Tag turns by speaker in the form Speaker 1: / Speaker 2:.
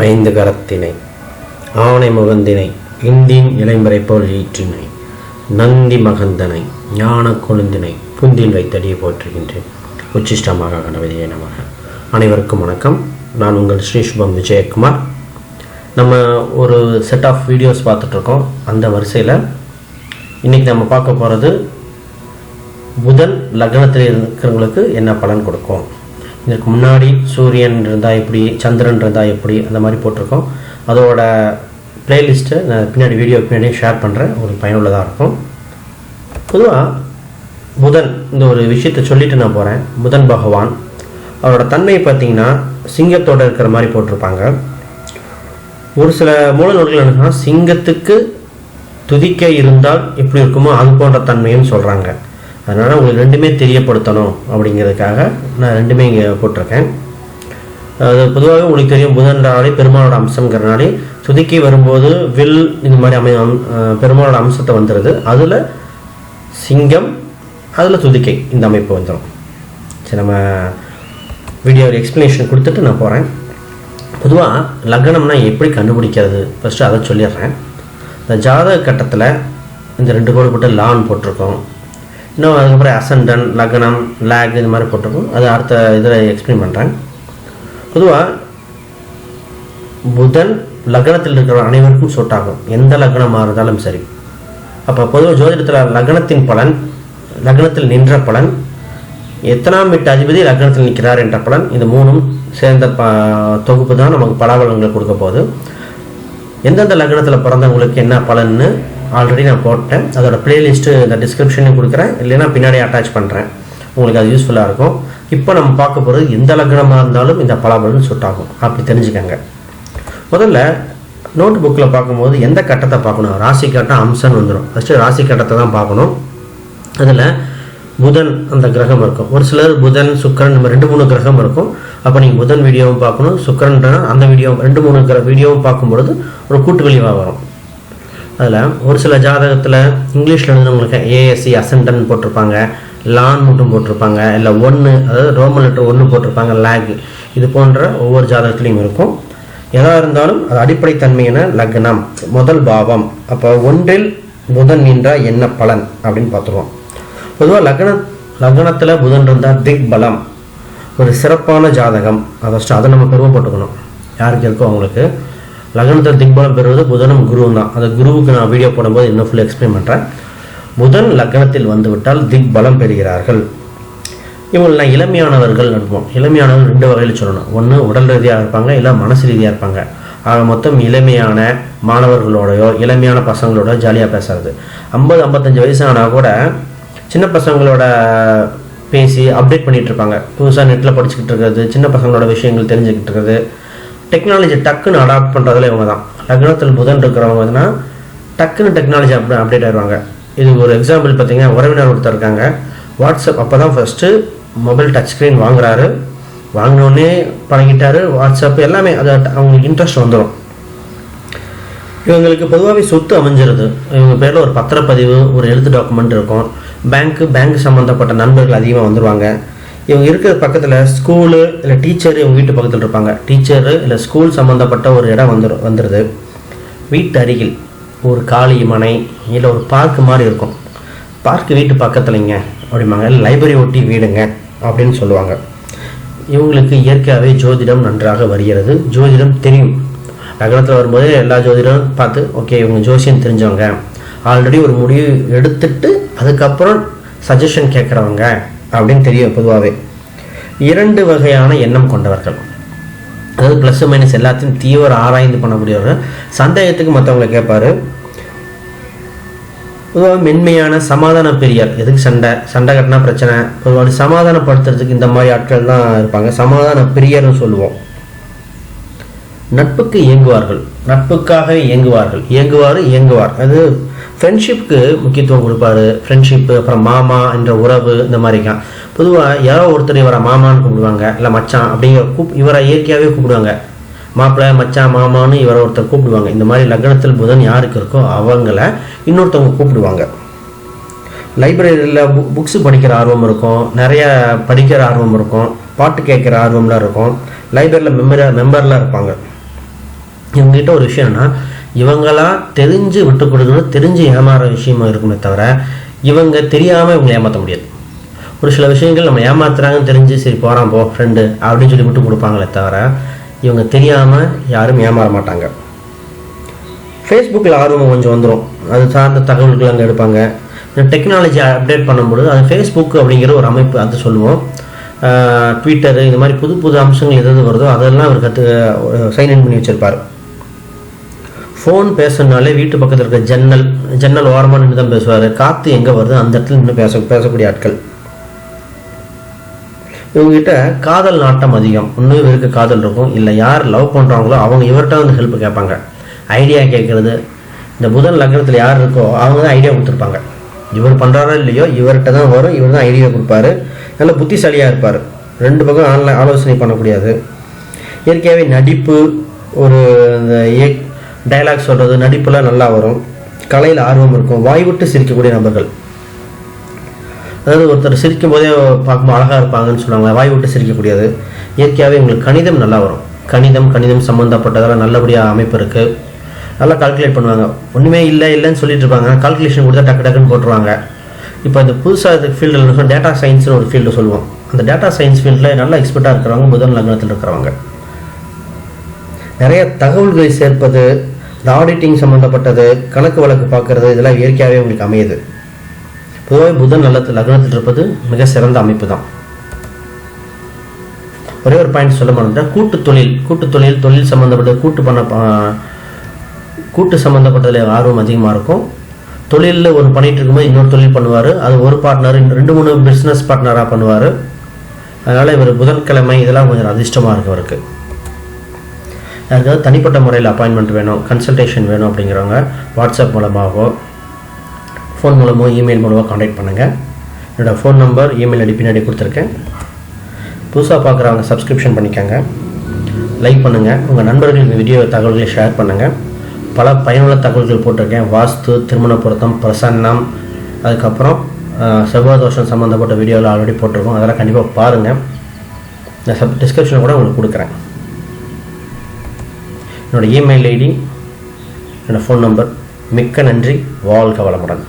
Speaker 1: ஐந்து கரத்தினை ஆணை முகந்தினை இந்தின் இளைமறை போல் ஈற்றினை நந்தி மகந்தனை ஞான கொழுந்தினை புந்தில் வைத்தடியை போற்றுகின்றேன். உச்சிஷ்டமாக கணவதியை நமக. அனைவருக்கும் வணக்கம். நான் உங்கள் ஸ்ரீ சுபம் விஜயகுமார். நம்ம ஒரு செட் ஆஃப் வீடியோஸ் பார்த்துட்ருக்கோம். அந்த வரிசையில் இன்றைக்கி நம்ம பார்க்க போகிறது புதன் லக்னத்தில் இருக்கிறவங்களுக்கு என்ன பலன் கொடுக்கும். இதற்கு முன்னாடி சூரியன் இருந்தால் எப்படி, சந்திரன் இருந்தால் எப்படி, அந்த மாதிரி போட்டிருக்கோம். அதோட பிளேலிஸ்ட்டை நான் பின்னாடி வீடியோ பின்னாடி ஷேர் பண்ணுறேன். உங்களுக்கு பயனுள்ளதாக இருக்கும். பொதுவாக புதன் இந்த ஒரு விஷயத்தை சொல்லிட்டு நான் போகிறேன். புதன் பகவான் அவரோட தன்மையை பார்த்திங்கன்னா சிங்கத்தோடு இருக்கிற மாதிரி போட்டிருப்பாங்க. ஒரு சில மூல நூல்கள் என்னன்னா சிங்கத்துக்கு துதிக்க இருந்தால் எப்படி இருக்குமோ அது போன்ற தன்மையும் சொல்கிறாங்க. அதனால் உங்களுக்கு ரெண்டுமே தெரியப்படுத்தணும் அப்படிங்கிறதுக்காக நான் ரெண்டுமே இங்கே போட்டிருக்கேன். அது பொதுவாகவே உங்களுக்கு தெரியும், புதன்றாலே பெருமாளோட அம்சங்கிறனாலே துதிக்கை வரும்போது வில் இந்த மாதிரி பெருமாளோட அம்சத்தை வந்துடுது. அதில் சிங்கம், அதில் துதிக்கை, இந்த அமைப்பு வந்துடும். சரி, நம்ம வீடியோ எக்ஸ்ப்ளனேஷன் கொடுத்துட்டு நான் போகிறேன். பொதுவாக லக்னம்னா எப்படி கண்டுபிடிக்கிறது ஃபஸ்ட்டு அதை சொல்லிடுறேன். இந்த ஜாதக கட்டத்தில் இந்த 2 கோடு போட்டு லான் போட்டிருக்கோம். இன்னும் அதுக்கப்புறம் அசண்டன், லக்னம், லேக் இந்த மாதிரி போட்டிருக்கோம். அது அடுத்த இதில் எக்ஸ்பிளைன் பண்ணுறேன். பொதுவாக புதன் லக்னத்தில் இருக்கிற அனைவருக்கும் சூட் ஆகும், எந்த லக்னமாக இருந்தாலும் சரி. அப்போ பொதுவாக ஜோதிடத்தில் லக்னத்தின் பலன், லக்னத்தில் நின்ற பலன், எத்தனாம் வீட்டு அதிபதி லக்னத்தில் நிற்கிறார் என்ற பலன், இது மூணும் சேர்ந்த தொகுப்பு தான் நமக்கு பலாபலன்கள் கொடுக்க போகுது. எந்தெந்த லக்னத்தில் பிறந்தவங்களுக்கு என்ன பலன்னு ஆல்ரெடி நான் போட்டேன். அதோட பிளேலிஸ்ட்டு இந்த டிஸ்கிரிப்ஷனையும் கொடுக்குறேன், இல்லைன்னா பின்னாடி அட்டாச் பண்ணுறேன். உங்களுக்கு அது யூஸ்ஃபுல்லாக இருக்கும். இப்போ நம்ம பார்க்க போகிறது எந்த லக்னமாக இருந்தாலும் இந்த பலாபலன் சூட் ஆகும், அப்படி தெரிஞ்சுக்கங்க. முதல்ல நோட் புக்கில் பார்க்கும்போது எந்த கட்டத்தை பார்க்கணும், ராசி கட்டம் அம்சம் வந்துடும். ஃபஸ்ட்டு ராசி கட்டத்தை தான் பார்க்கணும். அதில் புதன் அந்த கிரகம் இருக்கும். ஒரு சிலர் புதன், சுக்கிரன், நம்ம 2-3 கிரகம் இருக்கும். அப்போ நீங்கள் புதன் வீடியோவும் பார்க்கணும், சுக்கிரன் அந்த வீடியோ 2-3 வீடியோவும் பார்க்கும்பொழுது ஒரு கூட்டு விளைவாக வரும். அதில் ஒரு சில ஜாதகத்தில் இங்கிலீஷில் எழுதுனவங்களுக்கு ஏஎஸ்சி அசண்டன் போட்டிருப்பாங்க, லான் மட்டும் போட்டிருப்பாங்க, இல்லை 1 அதாவது ரோமன் லெட்டர் 1 போட்டிருப்பாங்க, லேக். இது போன்ற ஒவ்வொரு ஜாதகத்துலேயும் இருக்கும். எதாக இருந்தாலும் அது அடிப்படை தன்மையான லக்னம் முதல் பாவம். அப்போ 1இல் புதன் நின்றால் என்ன பலன் அப்படின்னு பார்த்துருவோம். பொதுவாக லக்னத்தில் புதன் இருந்தால் திக் பலம், ஒரு சிறப்பான ஜாதகம். அதை நம்ம பெருமைப்பட்டுக்கணும். யாருக்கு இருக்கோ அவங்களுக்கு. லக்னத்தில் திக்பலம் பெறுவது புதனும் குருவும் தான். அந்த குருவுக்கு நான் வீடியோ போடும்போது இன்னும் ஃபுல்லாக எக்ஸ்பிளைன் பண்ணுறேன். புதன் லக்னத்தில் வந்துவிட்டால் திக் பலம் பெறுகிறார்கள். இவங்களாம் இளமையானவர்கள் நடுவோம். இளமையானவர்கள் 2 வகையில் சொல்லணும். ஒன்று உடல் ரீதியாக இருப்பாங்க, இல்லை மனசு ரீதியாக இருப்பாங்க. ஆக மொத்தம் இளமையான மாணவர்களோடையோ இளமையான பசங்களோட ஜாலியாக பேசுறது. 50-55 வயசு ஆனால் கூட சின்ன பசங்களோட பேசி அப்டேட் பண்ணிகிட்டு இருப்பாங்க. புதுசாக நெட்டில் படிச்சுக்கிட்டு இருக்கிறது, சின்ன பசங்களோட விஷயங்கள் தெரிஞ்சுக்கிட்டு இருக்கிறது, டெக்னாலஜி டக்குன்னு அடாப்ட் பண்ணுறதுல இவங்க தான். லக்னத்தில் புதன் இருக்கிறவங்கன்னா டக்குன்னு டெக்னாலஜி அப்டேட் ஆகிடுவாங்க. இது ஒரு எக்ஸாம்பிள் பார்த்தீங்கன்னா, உறவினர் ஒருத்தர் இருக்காங்க. வாட்ஸ்அப் அப்போ தான் ஃபஸ்ட்டு மொபைல் டச் ஸ்க்ரீன் வாங்குறாரு. வாங்கினோடனே பழகிட்டாரு. வாட்ஸ்அப் எல்லாமே அது அவங்களுக்கு இன்ட்ரெஸ்ட் வந்துடும். இவங்களுக்கு பொதுவாகவே சொத்து அமைஞ்சிருது. இவங்க பேரில் ஒரு பத்திரப்பதிவு, ஒரு எழுத்து டாக்குமெண்ட் இருக்கும். பேங்க் சம்மந்தப்பட்ட நண்பர்கள் அதிகமாக வந்துடுவாங்க. இவங்க இருக்கிற பக்கத்தில் ஸ்கூலு இல்லை டீச்சரு இவங்க வீட்டு பக்கத்தில் இருப்பாங்க. டீச்சரு இல்லை ஸ்கூல் சம்மந்தப்பட்ட ஒரு இடம் வந்துடுது. வீட்டு அருகில் ஒரு காலி மனை இல்லை ஒரு பார்க்கு மாதிரி இருக்கும். பார்க்கு வீட்டு பக்கத்துலைங்க அப்படிம்பாங்க, இல்லை லைப்ரரி ஒட்டி வீடுங்க அப்படின்னு சொல்லுவாங்க. இவங்களுக்கு இயற்கையாகவே ஜோதிடம் நன்றாக வருகிறது. ஜோதிடம் தெரியும். லக்னத்தில் வரும்போதே எல்லா ஜோதிடம் பார்த்து ஓகே இவங்க ஜோசியம் தெரிஞ்சவங்க, ஆல்ரெடி ஒரு முடிவு எடுத்துட்டு அதுக்கப்புறம் சஜஷன் கேட்குறவங்க அப்படின்னு தெரியும். பொதுவாகவே 2 வகையான எண்ணம் கொண்டவர்கள், அதாவது ப்ளஸ் மைனஸ் எல்லாத்தையும் தீவிர ஆராய்ந்து பண்ணக்கூடியவர்கள். சந்தேகத்துக்கு மற்றவங்களை கேட்பாரு. பொதுவாக மென்மையான சமாதான பிரியர். எதுக்கு சண்டை கட்டினா பிரச்சனை, பொதுவாக சமாதானப்படுத்துறதுக்கு இந்த மாதிரி ஆட்கள் தான் இருப்பாங்க. சமாதான பிரியர்னு சொல்லுவோம். நட்புக்கு நட்புக்காக இயங்குவார். அது ஃப்ரெண்ட்ஷிப்புக்கு முக்கியத்துவம் கொடுப்பாரு. ஃப்ரெண்ட்ஷிப்பு, அப்புறம் மாமா என்ற உறவு, இந்த மாதிரிக்கான். பொதுவாக யாரோ ஒருத்தர் இவரை மாமான்னு கூப்பிடுவாங்க, இல்லை மச்சான் அப்படிங்கிற இவரை இயற்கையாகவே கூப்பிடுவாங்க. மாப்பிள்ளை, மச்சான், மாமான்னு இவரை ஒருத்தர் கூப்பிடுவாங்க. இந்த மாதிரி லக்னத்தில் புதன் யாருக்கு இருக்கோ அவங்கள இன்னொருத்தவங்க கூப்பிடுவாங்க. லைப்ரரியில் புக்ஸு படிக்கிற ஆர்வம் இருக்கும், நிறைய படிக்கிற ஆர்வம் இருக்கும், பாட்டு கேட்குற ஆர்வம்லாம் இருக்கும். லைப்ரரியில் மெம்பர்லாம் இருப்பாங்க. இவங்ககிட்ட ஒரு விஷயம் என்னன்னா, இவங்களா தெரிஞ்சு விட்டு கொடுக்கணும், தெரிஞ்சு ஏமாற விஷயமா இருக்குமே தவிர இவங்க தெரியாமல் இவங்களை ஏமாற்ற முடியாது. ஒரு சில விஷயங்கள் நம்ம ஏமாத்துறாங்கன்னு தெரிஞ்சு சரி போகிறான் போ ஃப்ரெண்டு அப்படின்னு சொல்லி விட்டு கொடுப்பாங்களே தவிர இவங்க தெரியாமல் யாரும் ஏமாற மாட்டாங்க. ஃபேஸ்புக்கில் ஆர்வம் கொஞ்சம் வந்துடும், அது சார்ந்த தகவல்கள் அங்கே எடுப்பாங்க. டெக்னாலஜி அப்டேட் பண்ணும்போது அது ஃபேஸ்புக் அப்படிங்கிற ஒரு அமைப்பு அது சொல்லுவோம். ட்விட்டரு இந்த மாதிரி புது புது அம்சங்கள் எது வருதோ அதெல்லாம் அவர் சைன்இன் பண்ணி வச்சுருப்பார். ஃபோன் பேசுனாலே வீட்டு பக்கத்தில் இருக்க ஜன்னல் ஓரமாக நின்று தான் பேசுவார். காற்று எங்கே வருது அந்த இடத்துல நின்று பேசக்கூடிய ஆட்கள். இவங்ககிட்ட காதல் நாட்டம் அதிகம். இன்னும் இவருக்கு காதல் இருக்கும், இல்லை யார் லவ் பண்ணுறாங்களோ அவங்க இவர்கிட்ட வந்து ஹெல்ப் கேட்பாங்க, ஐடியா கேட்குறது. இந்த புதன் லக்னத்தில் யார் இருக்கோ அவங்க தான் ஐடியா கொடுத்துருப்பாங்க. இவர் பண்ணுறாரோ இல்லையோ இவர்கிட்ட தான் வரும், இவர் தான் ஐடியா கொடுப்பாரு. நல்ல புத்திசாலியாக இருப்பார், ரெண்டு பக்கம் ஆலோசனை பண்ணக்கூடியது. இயற்கையாகவே நடிப்பு, ஒரு இந்த டைலாக் சொல்கிறது, நடிப்புலாம் நல்லா வரும். கலையில் ஆர்வம் இருக்கும், வாய் விட்டு சிரிக்கக்கூடிய நபர்கள். அதாவது ஒருத்தர் சிரிக்கும் போதே பார்க்கும்போது அழகாக இருப்பாங்கன்னு சொல்லுவாங்க, வாய் விட்டு சிரிக்கக்கூடியது. இயற்கையாகவே உங்களுக்கு கணிதம் நல்லா வரும். கணிதம் சம்மந்தப்பட்டதெல்லாம் நல்லபடியாக அமைப்பு இருக்குது. நல்லா கால்குலேட் பண்ணுவாங்க. ஒன்றுமே இல்லைன்னு சொல்லிட்டு இருப்பாங்க, கால்குலேஷன் கொடுத்தா டக்குன்னு போட்டுருவாங்க. இப்போ இந்த புதுசாக இது ஃபீல்டில் டேட்டா சயின்ஸ்னு ஒரு ஃபீல்டு சொல்லுவோம். அந்த டேட்டா சயின்ஸ் ஃபீல்டில் நல்லா எக்ஸ்பர்ட்டாக இருக்கிறவங்க புதன் லக்னத்தில் இருக்கிறவங்க. நிறைய தகவல்களை சேர்ப்பது, இந்த ஆடிட்டிங் சம்மந்தப்பட்டது, கணக்கு வழக்கு பார்க்குறது, இதெல்லாம் இயற்கையாகவே உங்களுக்கு அமையுது. பொதுவாக புதன் லக்னத்தில் இருப்பது மிக சிறந்த அமைப்பு தான். ஒரே ஒரு பாயிண்ட் சொல்ல மாட்டேன், கூட்டு தொழில் சம்மந்தப்பட்ட கூட்டு சம்மந்தப்பட்டதில் ஆர்வம் அதிகமாக இருக்கும். தொழிலில் ஒன்று பண்ணிகிட்டு இருக்கும்போது இன்னொரு தொழில் பண்ணுவார். அது ஒரு பார்ட்னர் 2-3 பிஸ்னஸ் பார்ட்னராக பண்ணுவார். அதனால் இவர் புதன்கிழமை இதெல்லாம் கொஞ்சம் அதிர்ஷ்டமாக இருக்கு அவருக்கு. யாருக்காவது தனிப்பட்ட முறையில் அப்பாயின்மெண்ட் வேணும், கன்சல்டேஷன் வேணும் அப்படிங்கிறவங்க வாட்ஸ்அப் மூலமாகவோ ஃபோன் மூலமோ இமெயில் மூலமாக காண்டாக்ட் பண்ணுங்கள். என்னோடய ஃபோன் நம்பர் இமெயில் ஐடி பின்னாடி கொடுத்துருக்கேன். புதுசாக பார்க்குறவங்க சப்ஸ்கிரிப்ஷன் பண்ணிக்கோங்க, லைக் பண்ணுங்கள், உங்கள் நண்பர்களுக்கு வீடியோ தகவல்களை ஷேர் பண்ணுங்கள். பல பயனுள்ள தகவல்கள் போட்டிருக்கேன். வாஸ்து, திருமண பொருத்தம், பிரசன்னம், அதுக்கப்புறம் செவ்வாய் தோஷம் சம்மந்தப்பட்ட வீடியோவில் ஆல்ரெடி போட்டிருக்கோம். அதெல்லாம் கண்டிப்பாக பாருங்கள். நான் டிஸ்கிரிப்ஷனில் கூட உங்களுக்கு கொடுக்குறேன். என்னோடய இமெயில் ஐடி, என்னோடய ஃபோன் நம்பர். மிக்க நன்றி. வாழ்க வளமுடன்.